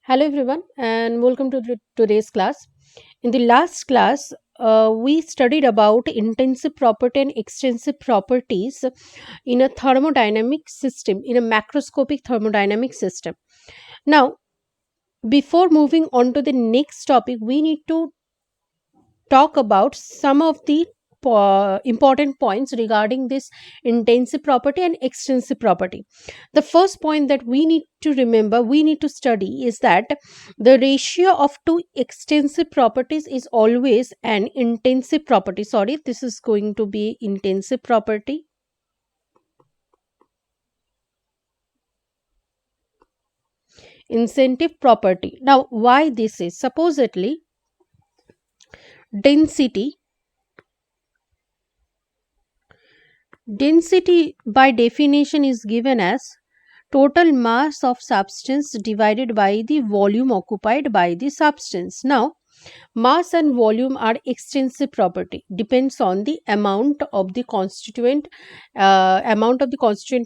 Hello everyone and welcome to today's class. In the last class, we studied about intensive property and extensive properties in a thermodynamic system, in a macroscopic thermodynamic system. Now, before moving on to the next topic, we need to talk about some of the important points regarding this intensive property and extensive property. The first point that we need to remember, we need to study, is that the ratio of two extensive properties is always an intensive property. Sorry, this is going to be intensive property. Incentive property. Now, why this is? Supposedly, density density by definition is given as total mass of substance divided by the volume occupied by the substance. Now, mass and volume are extensive property, depends on the amount of the constituent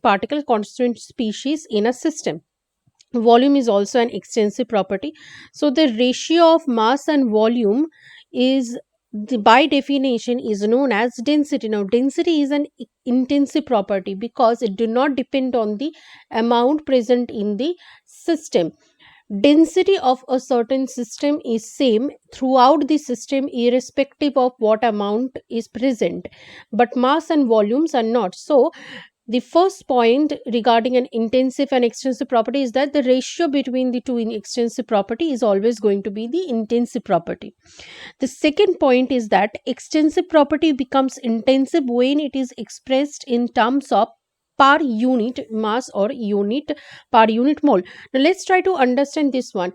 particle, constituent species in a system. Volume is also an extensive property. So the ratio of mass and volume is by definition is known as density. Now density is an intensive property because it do not depend on the amount present in the system. Density of a certain system is same throughout the system irrespective of what amount is present, but mass and volumes are not. So the first point regarding an intensive and extensive property is that the ratio between the two in extensive property is always going to be the intensive property. The second point is that extensive property becomes intensive when it is expressed in terms of per unit mass or unit per unit mole. Now let's try to understand this one.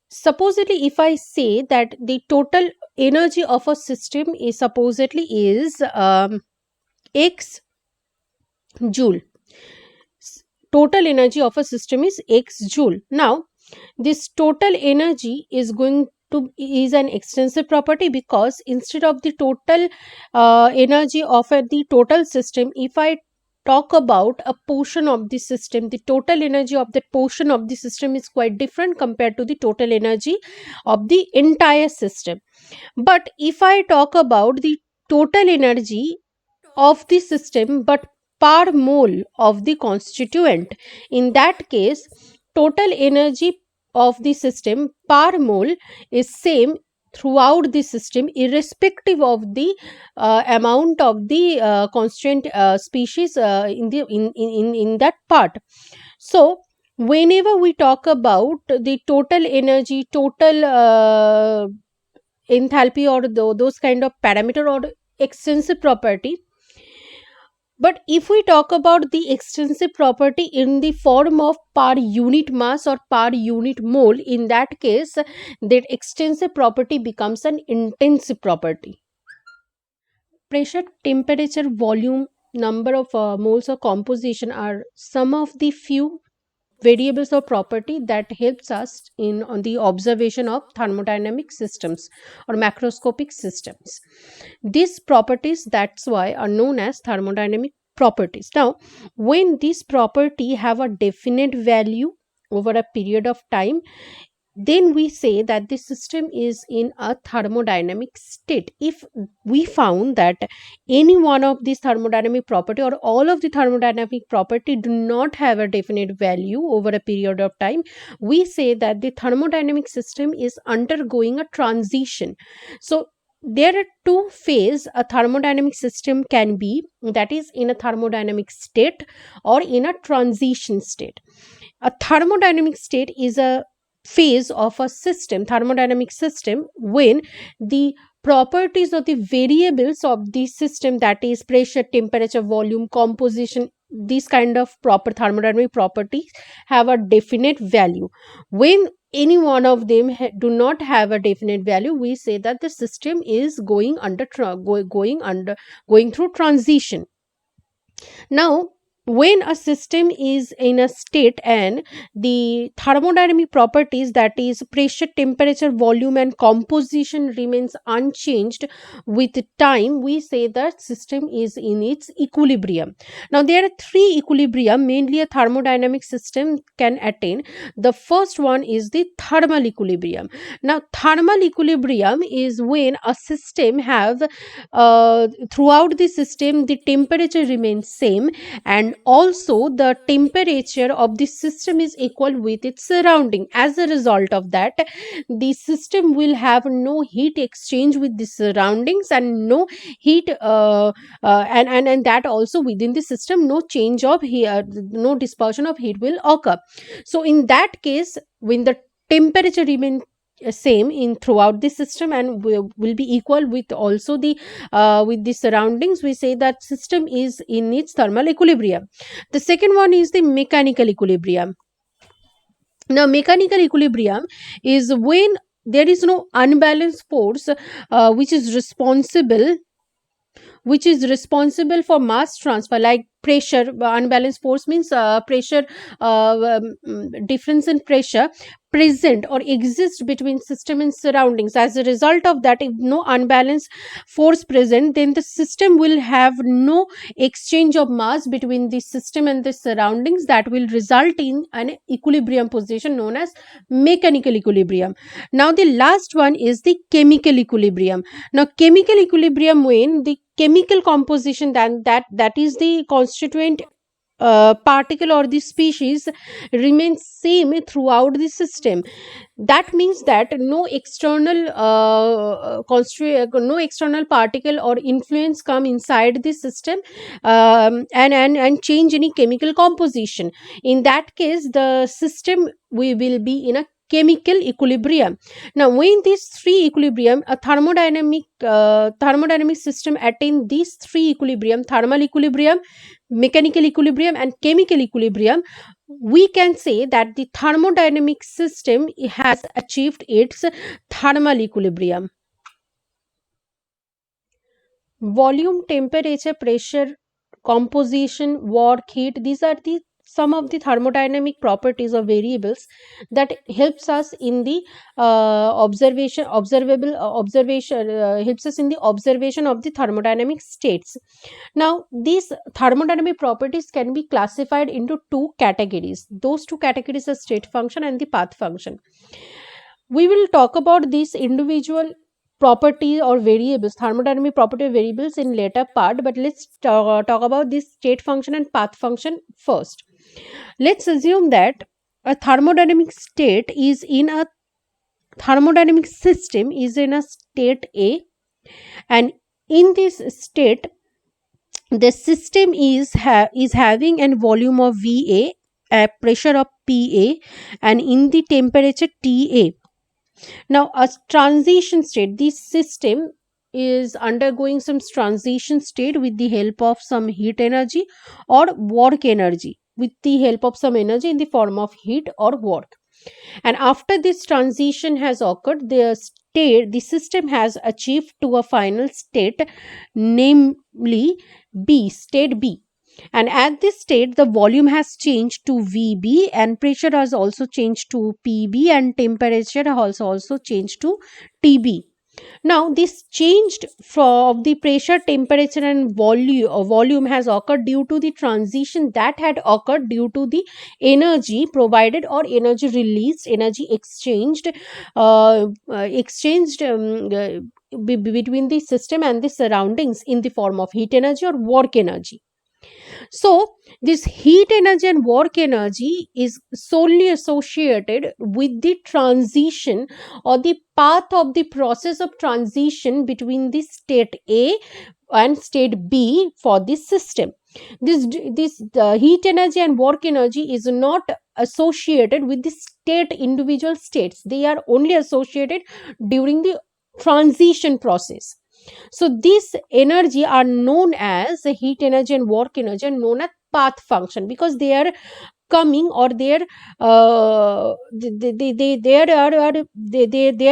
Supposedly, if I say that the total energy of a system is supposedly is x joule. Total energy of a system is x joule. Now this total energy is an extensive property because instead of the total energy of the total system, if I talk about a portion of the system, the total energy of that portion of the system is quite different compared to the total energy of the entire system. But if I talk about the total energy of the system but per mole of the constituent, in that case total energy of the system per mole is same throughout the system irrespective of the amount of the constituent species in that part. So whenever we talk about the total energy, total enthalpy, or those kind of parameter or extensive property, but if we talk about the extensive property in the form of per unit mass or per unit mole, in that case, that extensive property becomes an intensive property. Pressure, temperature, volume, number of moles or composition are some of the few variables or property that helps us in on the observation of thermodynamic systems or macroscopic systems. These properties, that's why, are known as thermodynamic properties. Now when this property have a definite value over a period of time, then we say that the system is in a thermodynamic state. If we found that any one of these thermodynamic property or all of the thermodynamic property do not have a definite value over a period of time, we say that the thermodynamic system is undergoing a transition. So there are two phase a thermodynamic system can be, that is in a thermodynamic state or in a transition state. A thermodynamic state is a phase of a system, thermodynamic system, when the properties or the variables of the system, that is pressure, temperature, volume, composition, these kind of proper thermodynamic properties have a definite value. When any one of them do not have a definite value, we say that the system is going through transition. Now when a system is in a state and the thermodynamic properties, that is pressure, temperature, volume and composition, remains unchanged with time, we say that system is in its equilibrium. Now there are three equilibrium mainly a thermodynamic system can attain. The first one is the thermal equilibrium. Now thermal equilibrium is when a system have throughout the system the temperature remains same, and also the temperature of the system is equal with its surrounding. As a result of that, the system will have no heat exchange with the surroundings and no heat and that also within the system no change of here, no dispersion of heat will occur. So in that case, when the temperature remain same in throughout the system and will be equal with the surroundings, we say that system is in its thermal equilibrium. The second one is the mechanical equilibrium. Now mechanical equilibrium is when there is no unbalanced force which is responsible for mass transfer, like pressure. Unbalanced force means pressure difference in pressure present or exist between system and surroundings. As a result of that, if no unbalanced force present, then the system will have no exchange of mass between the system and the surroundings. That will result in an equilibrium position known as mechanical equilibrium. Now the last one is the chemical equilibrium. Now chemical equilibrium, when the chemical composition, then that is the constituent particle or the species remains same throughout the system. That means that no external no external particle or influence come inside the system and change any chemical composition. In that case, the system we will be in a chemical equilibrium. Now when these three equilibrium, a thermodynamic system attain these three equilibrium: thermal equilibrium, mechanical equilibrium and chemical equilibrium, we can say that the thermodynamic system has achieved its thermal equilibrium. Volume, temperature, pressure, composition, work, heat, these are the some of the thermodynamic properties or variables that helps us in the observation helps us in the observation of the thermodynamic states. Now these thermodynamic properties can be classified into two categories. Those two categories are state function and the path function. We will talk about these individual property or variables, thermodynamic property variables, in later part, but let's talk about this state function and path function first. Let's assume that a thermodynamic system is in a state A, and in this state the system is having a volume of Va, a pressure of Pa, and in the temperature Ta. Now, a transition state, this system is undergoing some transition state with the help of some heat energy or work energy, with the help of some energy in the form of heat or work. And after this transition has occurred, the system has achieved to a final state, namely state B. And at this state, the volume has changed to VB, and pressure has also changed to PB, and temperature has also changed to TB. Now, this changed from the pressure, temperature, and volume has occurred due to the transition that had occurred due to the energy provided or energy released, energy exchanged between the system and the surroundings in the form of heat energy or work energy. So, this heat energy and work energy is solely associated with the transition or the path of the process of transition between the state A and state B for this system. This heat energy and work energy is not associated with the individual states. They are only associated during the transition process. So these energy are known as heat energy and work energy, are known as path function, because they are coming or they are they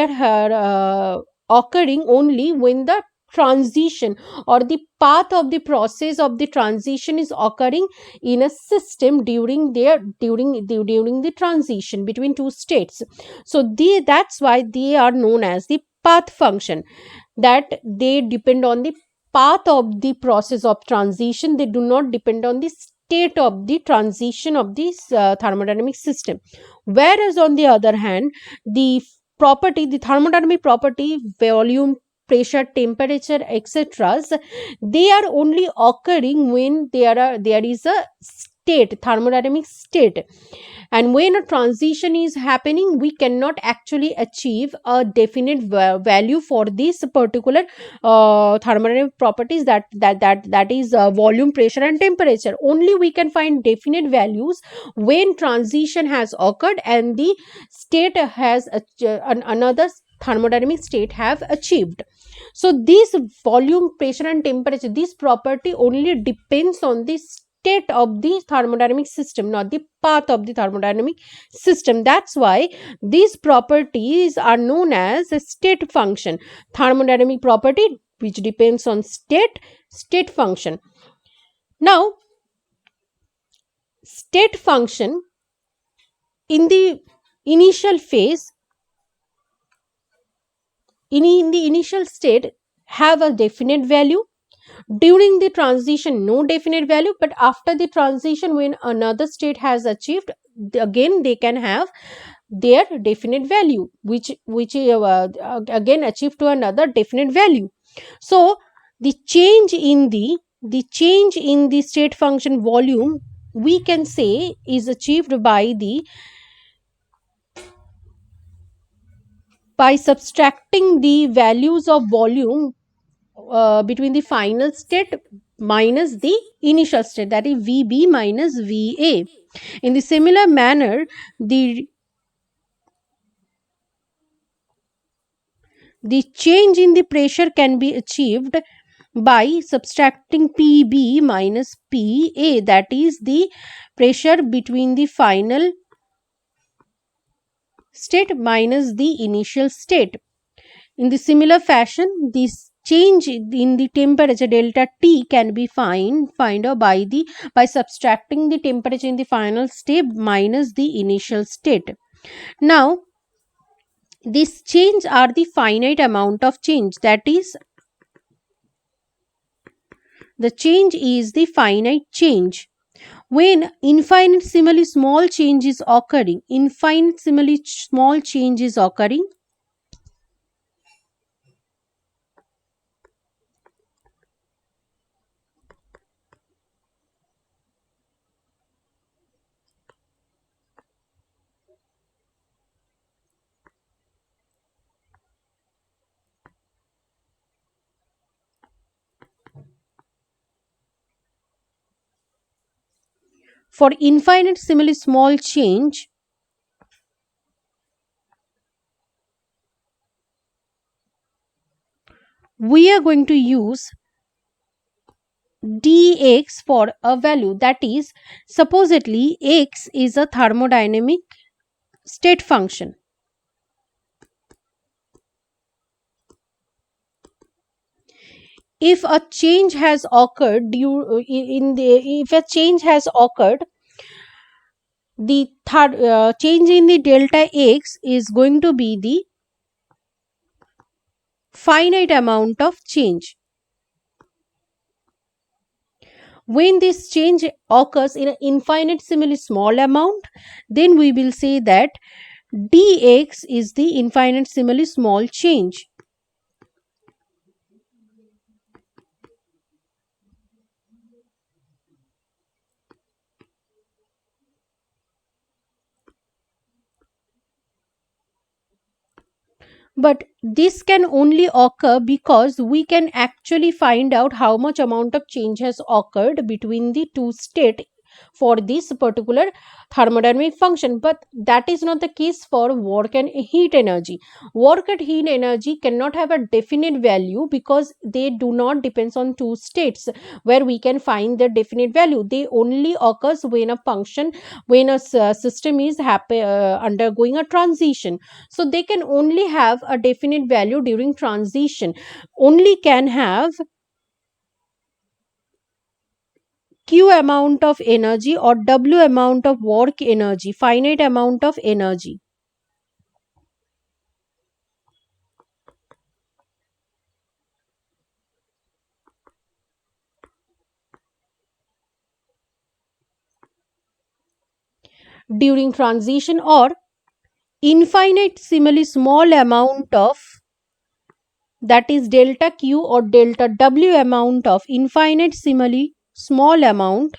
are occurring only when the transition or the path of the process of the transition is occurring in a system during the transition between two states. So that's why they are known as the path function, that they depend on the path of the process of transition. They do not depend on the state of the transition of this thermodynamic system. Whereas on the other hand, the thermodynamic property, volume, pressure, temperature, etc., they are only occurring when there is a state, thermodynamic state. And when a transition is happening, we cannot actually achieve a definite value for this particular thermodynamic properties, that is volume, pressure and temperature. Only we can find definite values when transition has occurred and the state has another thermodynamic state have achieved. So this volume, pressure and temperature, this property only depends on the state of the thermodynamic system, not the path of the thermodynamic system. That's why these properties are known as a state function. Thermodynamic property which depends on state function. Now, state function in the initial phase, in the initial state, have a definite value. During the transition, no definite value, but after the transition, when another state has achieved, again they can have their definite value, which again achieved to another definite value. So the change in the state function volume, we can say, is achieved by subtracting the values of volume between the final state minus the initial state, that is VB minus VA. In the similar manner, the change in the pressure can be achieved by subtracting PB minus PA, that is the pressure between the final state minus the initial state. In the similar fashion, this change in the temperature delta T can be find out by subtracting the temperature in the final state minus the initial state. Now, this change are the finite amount of change, that is, the change is the finite change. When infinitesimally small change is occurring, for infinitesimally small change, we are going to use dx for a value, that is, supposedly x is a thermodynamic state function. If a change has occurred if a change has occurred, the change in the delta x is going to be the finite amount of change. When this change occurs in an infinitesimally small amount, then we will say that dx is the infinitesimally small change. But this can only occur because we can actually find out how much amount of change has occurred between the two states for this particular thermodynamic function. But that is not the case for work and heat energy. Work and heat energy cannot have a definite value because they do not depends on two states where we can find the definite value. They only occurs when a function, when a system is undergoing a transition. So they can only have a definite value during transition, only can have q amount of energy or w amount of work energy, finite amount of energy. During transition, or infinitesimally small amount of, that is delta q or delta w amount of infinitesimally small amount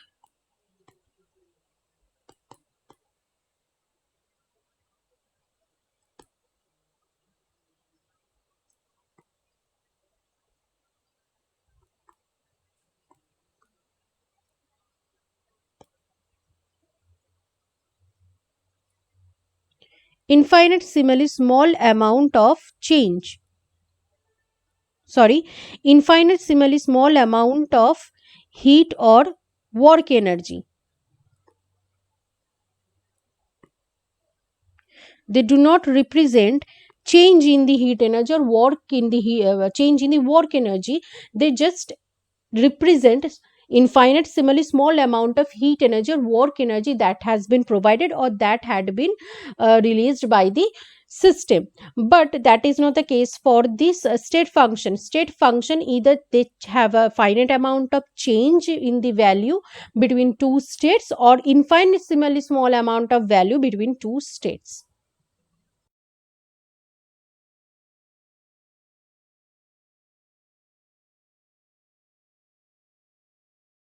infinitesimally small amount of change, sorry, infinitesimally small amount of heat or work energy. They do not represent change in the heat energy or work in the change in the work energy. They just represent infinitesimally small amount of heat energy or work energy that has been provided or that had been released by the system. But that is not the case for this state function. State function, either they have a finite amount of change in the value between two states or infinitesimally small amount of value between two states.